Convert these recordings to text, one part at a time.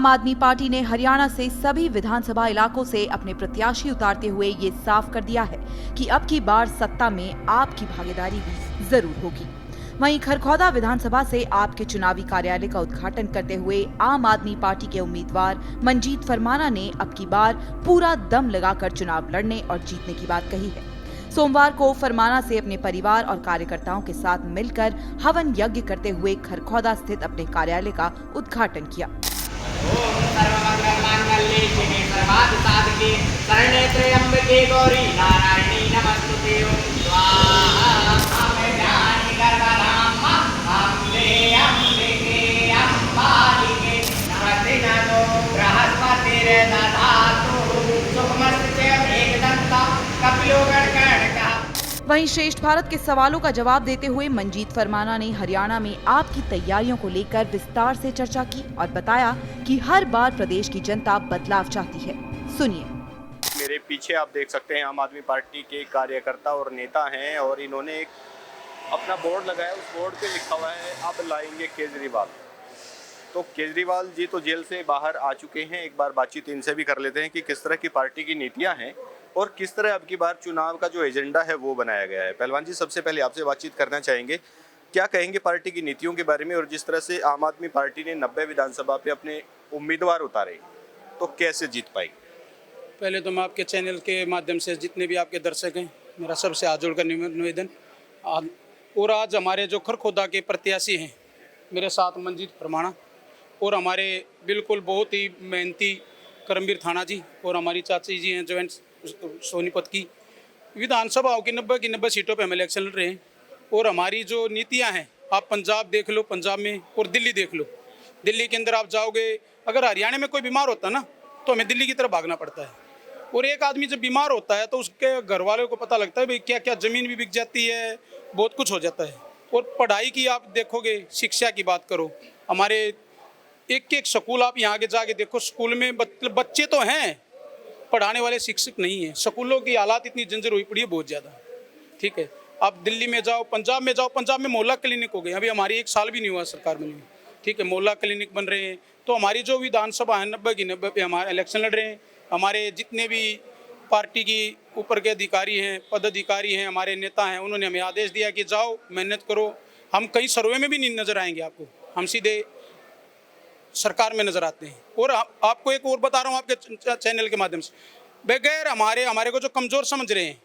आम आदमी पार्टी ने हरियाणा से सभी विधानसभा इलाकों से अपने प्रत्याशी उतारते हुए ये साफ कर दिया है कि अब की बार सत्ता में आपकी भागीदारी भी जरूर होगी। वहीं खरखौदा विधानसभा से आपके चुनावी कार्यालय का उद्घाटन करते हुए आम आदमी पार्टी के उम्मीदवार मंजीत फरमाना ने अब की बार पूरा दम लगाकर चुनाव लड़ने और जीतने की बात कही है। सोमवार को फरमाना से अपने परिवार और कार्यकर्ताओं के साथ मिलकर हवन यज्ञ करते हुए खरखौदा स्थित अपने कार्यालय का उद्घाटन किया। वहीं श्रेष्ठ भारत के सवालों का जवाब देते हुए मंजीत फरमाना ने हरियाणा में आपकी तैयारियों को लेकर विस्तार से चर्चा की और बताया कि हर बार प्रदेश की जनता बदलाव चाहती है। सुनिए। मेरे पीछे आप देख सकते हैं आम आदमी पार्टी के कार्यकर्ता और नेता हैं और इन्होंने एक अपना बोर्ड लगाया। उस बोर्ड पे लिखा हुआ है अब लाएंगे केजरीवाल। तो केजरीवाल जी तो जेल से बाहर आ चुके हैं। एक बार बातचीत इनसे भी कर लेते हैं कि किस तरह की पार्टी की नीतियां हैं और किस तरह अब की बार चुनाव का जो एजेंडा है वो बनाया गया है। पहलवान जी, सबसे पहले आपसे बातचीत करना चाहेंगे, क्या कहेंगे पार्टी की नीतियों के बारे में और जिस तरह से आम आदमी पार्टी ने 90 विधानसभा पे अपने उम्मीदवार उतारे तो कैसे जीत पाई? पहले तो मैं आपके चैनल के माध्यम से जितने भी आपके दर्शक हैं, मेरा सबसे हाथ जोड़ कर निवेदन, और आज हमारे जो खरखौदा के प्रत्याशी हैं मेरे साथ मंजीत फरमाना और हमारे बिल्कुल बहुत ही मेहनती करमवीर थाना जी और हमारी चाची जी हैं जॉइंट सोनीपत की विधानसभाओं की 90 सीटों पे हम इलेक्शन लड़ रहे हैं। और हमारी जो नीतियां हैं, आप पंजाब देख लो, पंजाब में, और दिल्ली देख लो। दिल्ली के अंदर आप जाओगे, अगर हरियाणा में कोई बीमार होता है ना तो हमें दिल्ली की तरफ भागना पड़ता है। और एक आदमी जब बीमार होता है तो उसके घर वालों को पता लगता है भाई क्या क्या ज़मीन भी बिक जाती है, बहुत कुछ हो जाता है। और पढ़ाई की आप देखोगे, शिक्षा की बात करो, हमारे एक एक स्कूल आप यहाँ आगे जाके देखो, स्कूल में बच्चे तो हैं, पढ़ाने वाले शिक्षक नहीं है। स्कूलों की हालात इतनी जंजर हुई पड़ी है बहुत ज़्यादा। ठीक है, आप दिल्ली में जाओ, पंजाब में जाओ, पंजाब में मोहल्ला क्लिनिक हो गए, अभी हमारी 1 साल भी नहीं हुआ सरकार बनी हुई। ठीक है, मोहल्ला क्लिनिक बन रहे हैं। तो हमारी जो विधानसभा है 90 की 90 पे हमारे इलेक्शन लड़ रहे हैं। हमारे जितने भी पार्टी की ऊपर के अधिकारी हैं, पदाधिकारी हैं, हमारे नेता हैं, उन्होंने हमें आदेश दिया कि जाओ मेहनत करो। हम कहीं सर्वे में भी नहीं नजर आएंगे आपको, हम सीधे सरकार में नजर आते हैं। और आपको एक और बता रहा हूँ आपके चैनल के माध्यम से, बगैर हमारे को जो कमज़ोर समझ रहे हैं,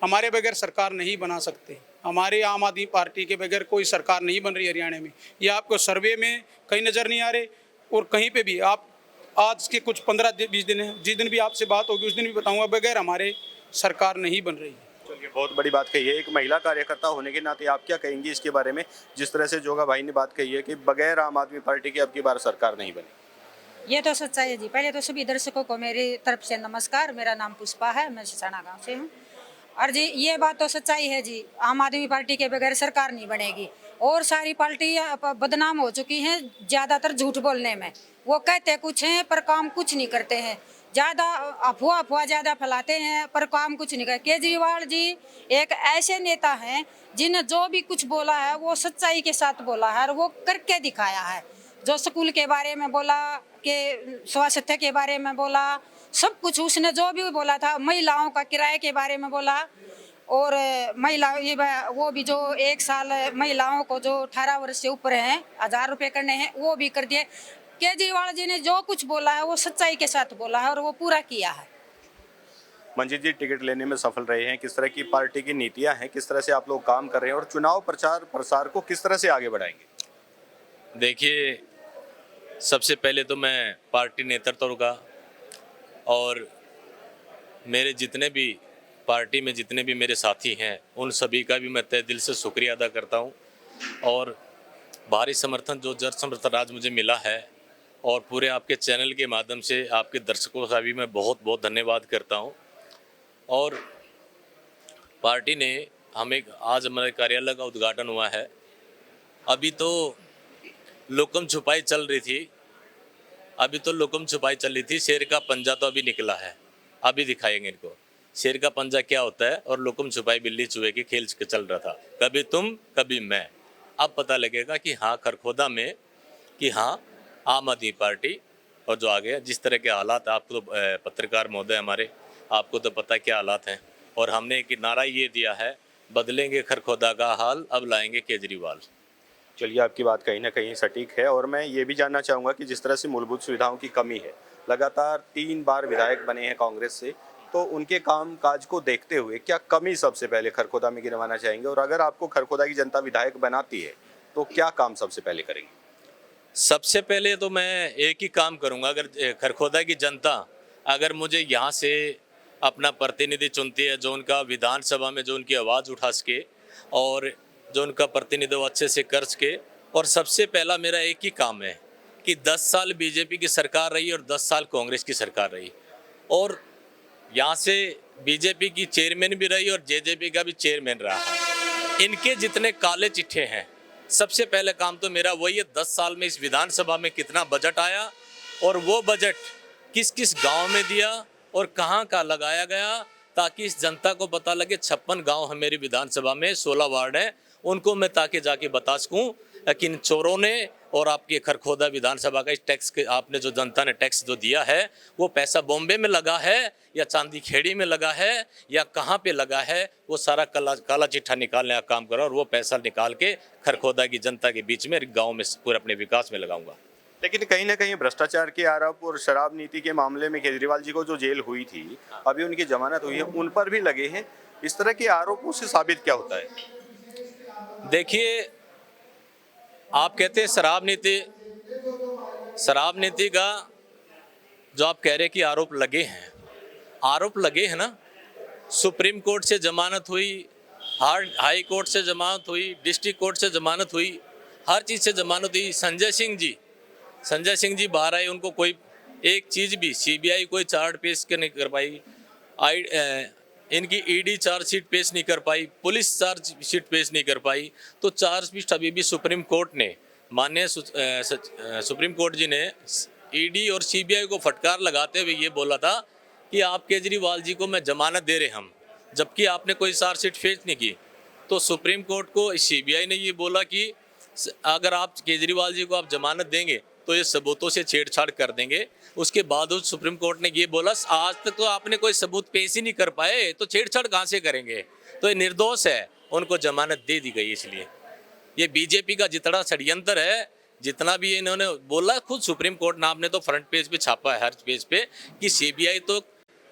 हमारे बगैर सरकार नहीं बना सकते। हमारे आम आदमी पार्टी के बगैर कोई सरकार नहीं बन रही हरियाणा में। ये आपको सर्वे में कहीं नज़र नहीं आ रहे और कहीं पे भी। आप आज के कुछ 15-20 दिन हैं, जिस दिन भी आपसे बात होगी उस दिन भी बताऊँगा, बगैर हमारे सरकार नहीं बन रही। चलिए, बहुत बड़ी बात कही है। एक महिला कार्यकर्ता होने के नाते आप क्या कहेंगी इसके बारे में, जिस तरह से जोगा भाई ने बात कही है कि बगैर आम आदमी पार्टी के अब की बार सरकार नहीं बनी? ये तो सच्चाई है जी। पहले तो सभी दर्शकों को मेरी तरफ से नमस्कार। मेरा नाम पुष्पा है, मैं सिसाना गांव से हूँ। और जी ये बात तो सच्चाई है जी, आम आदमी पार्टी के बगैर सरकार नहीं बनेगी। और सारी पार्टियाँ बदनाम हो चुकी हैं ज़्यादातर झूठ बोलने में। वो कहते कुछ हैं पर काम कुछ नहीं करते हैं। ज़्यादा अफवाह ज़्यादा फैलाते हैं पर काम कुछ नहीं करते। केजरीवाल जी एक ऐसे नेता हैं जिन्हें जो भी कुछ बोला है वो सच्चाई के साथ बोला है और वो करके दिखाया है। जो स्कूल के बारे में बोला, के स्वास्थ्य के बारे में बोला, सब कुछ उसने जो भी बोला था। महिलाओं का किराए के बारे में बोला और वो भी जो 1 साल महिलाओं को जो 18 वर्ष से ऊपर हैं 1000 रुपये करने हैं, वो भी कर दिए। केजरीवाल जी ने जो कुछ बोला है वो सच्चाई के साथ बोला है और वो पूरा किया है। मंजीत जी, टिकट लेने में सफल रहे हैं, किस तरह की पार्टी की नीतियां हैं, किस तरह से आप लोग काम कर रहे हैं और चुनाव प्रचार प्रसार को किस तरह से आगे बढ़ाएंगे? देखिए, सबसे पहले तो मैं पार्टी नेतृत्व का और मेरे जितने भी पार्टी में जितने भी मेरे साथी हैं उन सभी का भी मैं तहे दिल से शुक्रिया अदा करता हूं। और भारी समर्थन जो जन समर्थन आज मुझे मिला है और पूरे आपके चैनल के माध्यम से आपके दर्शकों का भी मैं बहुत बहुत धन्यवाद करता हूं। और पार्टी ने आज हमारे कार्यालय का उद्घाटन हुआ है। अभी तो लुकम छुपाई चल रही थी, शेर का पंजा तो अभी निकला है, अभी दिखाएंगे इनको शेर का पंजा क्या होता है। और लुकम छुपाई बिल्ली चूहे की खेल चल रहा था, कभी तुम कभी मैं। अब पता लगेगा कि हाँ खरखोदा में कि हाँ आम आदमी पार्टी और जो आगे जिस तरह के हालात, आपको तो पत्रकार महोदय हमारे, आपको तो पता है क्या हालात हैं। और हमने एक नारा ये दिया है, बदलेंगे खरखोदा का हाल, अब लाएंगे केजरीवाल। चलिए, आपकी बात कहीं ना कहीं सटीक है और मैं ये भी जानना चाहूँगा कि जिस तरह से मूलभूत सुविधाओं की कमी है, लगातार 3 बार विधायक बने हैं कांग्रेस से, तो उनके काम काज को देखते हुए क्या कमी सबसे पहले खरखोदा में गिनवाना चाहेंगे, और अगर आपको खरखोदा की जनता विधायक बनाती है तो क्या काम सबसे पहले करेंगे? सबसे पहले तो मैं एक ही काम करूंगा, अगर खरखोदा की जनता अगर मुझे यहाँ से अपना प्रतिनिधि चुनती है, जो उनका विधानसभा में जो उनकी आवाज़ उठा सके और जो उनका प्रतिनिधित्व अच्छे से कर सके, और सबसे पहला मेरा एक ही काम है कि 10 साल बीजेपी की सरकार रही और 10 साल कांग्रेस की सरकार रही, और यहाँ से बीजेपी की चेयरमैन भी रही और जेजेपी का भी चेयरमैन रहा है। इनके जितने काले चिट्ठे हैं, सबसे पहले काम तो मेरा वही है, 10 साल में इस विधानसभा में कितना बजट आया और वो बजट किस किस गांव में दिया और कहां का लगाया गया, ताकि इस जनता को पता लगे। 56 गांव है मेरी विधानसभा में, 16 वार्ड हैं, उनको मैं ताकि जाके बता सकूं कि इन चोरों ने और आपके खरखोदा विधानसभा का इस टैक्स के, आपने जो जनता ने टैक्स जो दिया है, वो पैसा बॉम्बे में लगा है या चांदी खेड़ी में लगा है या कहाँ पे लगा है, वो सारा काला चिट्ठा निकालने का काम करो और वो पैसा निकाल के खरखोदा की जनता के बीच में गांव में पूरे अपने विकास में लगाऊंगा। लेकिन कहीं ना कहीं भ्रष्टाचार के आरोप और शराब नीति के मामले में केजरीवाल जी को जो जेल हुई थी, अभी उनकी जमानत हुई है, उन पर भी लगे हैं। इस तरह के आरोपों से साबित क्या होता है? देखिए, आप कहते हैं शराब नीति का जो आप कह रहे कि आरोप लगे हैं ना, सुप्रीम कोर्ट से जमानत हुई, हाई कोर्ट से जमानत हुई, डिस्ट्रिक्ट कोर्ट से जमानत हुई, हर चीज़ से जमानत हुई। संजय सिंह जी बाहर आए, उनको कोई एक चीज़ भी सीबीआई कोई चार्ज पेश नहीं कर पाई, इनकी ईडी चार्जशीट पेश नहीं कर पाई, पुलिस चार्जशीट पेश नहीं कर पाई, तो चार्जशीट अभी भी सुप्रीम कोर्ट ने, माननीय सुप्रीम कोर्ट जी ने ईडी और सीबीआई को फटकार लगाते हुए ये बोला था कि आप केजरीवाल जी को मैं जमानत दे रहे हम, जबकि आपने कोई चार्जशीट पेश नहीं की। तो सुप्रीम कोर्ट को सीबीआई ने ये बोला कि अगर आप केजरीवाल जी को आप जमानत देंगे तो ये सबूतों से छेड़छाड़ कर देंगे। उसके बाद उस सुप्रीम कोर्ट ने ये बोला, आज तक तो आपने कोई सबूत पेश ही नहीं कर पाए, तो छेड़छाड़ कहाँ से करेंगे, तो ये निर्दोष है, उनको जमानत दे दी गई। इसलिए ये बीजेपी का जितना षड्यंत्र है, जितना भी इन्होंने बोला, खुद सुप्रीम कोर्ट ने आपने तो फ्रंट पेज पे छापा है, हर पेज पे, कि सीबीआई तो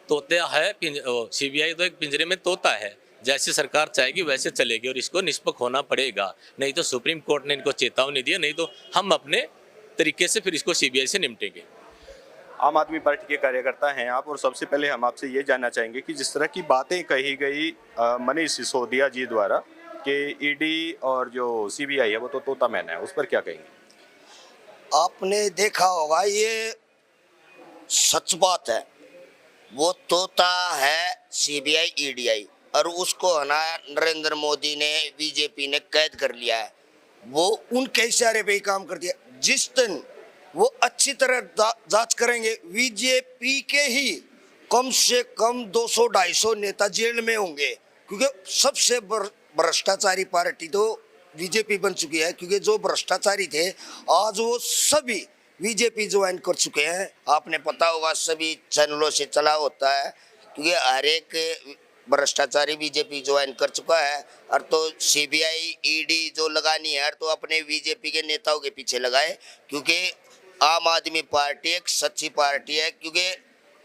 तोता है, सीबीआई तो एक पिंजरे में तोता है, जैसे सरकार चाहेगी वैसे चलेगी और इसको निष्पक्ष होना पड़ेगा। नहीं तो सुप्रीम कोर्ट ने इनको चेतावनी दी, नहीं तो हम अपने तरीके से फिर इसको सीबीआई से निपटेंगे। आम आदमी पार्टी के कार्यकर्ता हैं आप, और सबसे पहले हम आपसे ये जानना चाहेंगे कि जिस तरह की बातें कही गई मनीष सिसोदिया जी द्वारा कि ईडी और जो सीबीआई है वो तो तोता मैना है, उस पर क्या कहेंगे? आपने देखा होगा, ये सच बात है, वो तोता है सीबीआई ईडीआई, और उसको है ना नरेंद्र मोदी ने, बीजेपी ने कैद कर लिया है। वो उनके इशारे पे ही काम कर दिया। जिस दिन वो अच्छी तरह जांच करेंगे, बीजेपी के ही कम से कम 200-250 नेता जेल में होंगे, क्योंकि सबसे भ्रष्टाचारी पार्टी तो बीजेपी बन चुकी है। क्योंकि जो भ्रष्टाचारी थे आज वो सभी बीजेपी ज्वाइन कर चुके हैं। आपने पता होगा, सभी चैनलों से चला होता है, क्योंकि हर एक भ्रष्टाचारी बीजेपी ज्वाइन कर चुका है। और तो सीबीआई ईडी जो लगानी है तो अपने बीजेपी के नेताओं के पीछे लगाए, क्योंकि आम आदमी पार्टी एक सच्ची पार्टी है। क्योंकि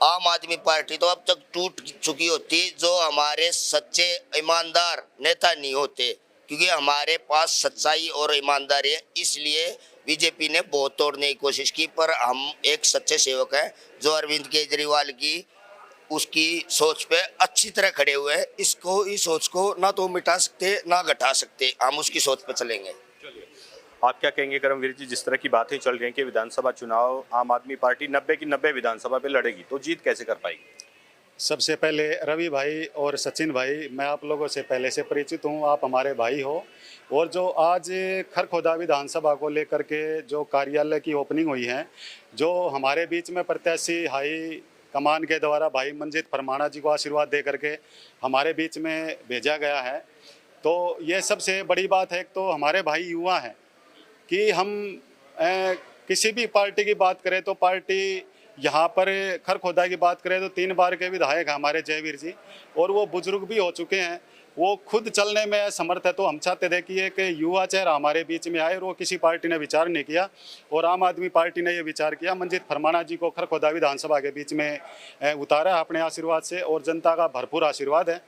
आम आदमी पार्टी तो अब तक टूट चुकी होती जो हमारे सच्चे ईमानदार नेता नहीं होते, क्योंकि हमारे पास सच्चाई और ईमानदारी है। इसलिए बीजेपी ने बहुत तोड़ने की कोशिश की, पर हम एक सच्चे सेवक हैं जो अरविंद केजरीवाल की उसकी सोच पे अच्छी तरह खड़े हुए हैं। इस सोच को ना तो मिटा सकते ना घटा सकते, हम उसकी सोच पे चलेंगे। आप क्या कहेंगे करमवीर जी, जिस तरह की बातें चल रही हैं कि विधानसभा चुनाव आम आदमी पार्टी 90 की 90 विधानसभा पे लड़ेगी, तो जीत कैसे कर पाएगी? सबसे पहले रवि भाई और सचिन भाई, मैं आप लोगों से पहले से परिचित हूँ, आप हमारे भाई हो। और जो आज खरखोदा विधानसभा को लेकर के जो कार्यालय की ओपनिंग हुई है, जो हमारे बीच में प्रत्याशी हाई कमान के द्वारा भाई मंजीत फरमाना जी को आशीर्वाद दे करके हमारे बीच में भेजा गया है, तो ये सबसे बड़ी बात है। एक तो हमारे भाई युवा हैं कि हम किसी भी पार्टी की बात करें तो पार्टी यहाँ पर खरखोदा की बात करें तो 3 बार के विधायक हैं हमारे जयवीर जी, और वो बुजुर्ग भी हो चुके हैं, वो खुद चलने में असमर्थ है। तो हम चाहते थे कि एक युवा चेहरा हमारे बीच में आए, और वो किसी पार्टी ने विचार नहीं किया, और आम आदमी पार्टी ने ये विचार किया, मंजीत फरमाना जी को खरखोदा विधानसभा के बीच में उतारा अपने आशीर्वाद से, और जनता का भरपूर आशीर्वाद है।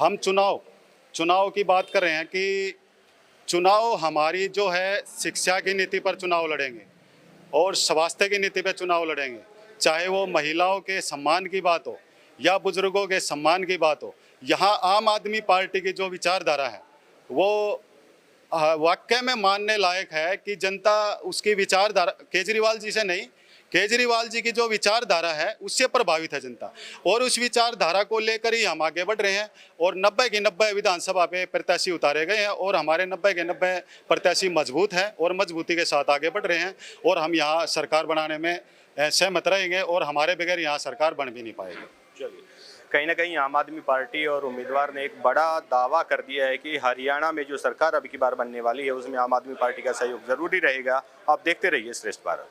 हम चुनाव की बात कर रहे हैं कि चुनाव हमारी जो है शिक्षा की नीति पर चुनाव लड़ेंगे और स्वास्थ्य की नीति पर चुनाव लड़ेंगे, चाहे वो महिलाओं के सम्मान की बात हो या बुजुर्गों के सम्मान की बात हो। यहाँ आम आदमी पार्टी की जो विचारधारा है वो वाकई में मानने लायक है कि जनता उसकी विचारधारा केजरीवाल जी से नहीं, केजरीवाल जी की जो विचारधारा है उससे प्रभावित है जनता, और उस विचारधारा को लेकर ही हम आगे बढ़ रहे हैं। और 90 के 90 विधानसभा पे प्रत्याशी उतारे गए हैं, और हमारे 90 के 90 प्रत्याशी मजबूत हैं और मजबूती के साथ आगे बढ़ रहे हैं, और हम यहाँ सरकार बनाने में सहमत रहेंगे, और हमारे बगैर यहाँ सरकार बन भी नहीं पाएगी। चलिए, कहीं ना कहीं आम आदमी पार्टी और उम्मीदवार ने एक बड़ा दावा कर दिया है कि हरियाणा में जो सरकार अब की बार बनने वाली है उसमें आम आदमी पार्टी का सहयोग जरूरी रहेगा। आप देखते रहिए श्रेष्ठ भारत।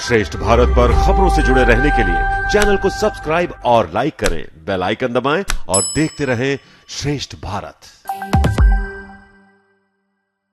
श्रेष्ठ भारत पर खबरों से जुड़े रहने के लिए चैनल को सब्सक्राइब और लाइक करें, बेल आइकन दबाएं और देखते रहें श्रेष्ठ भारत।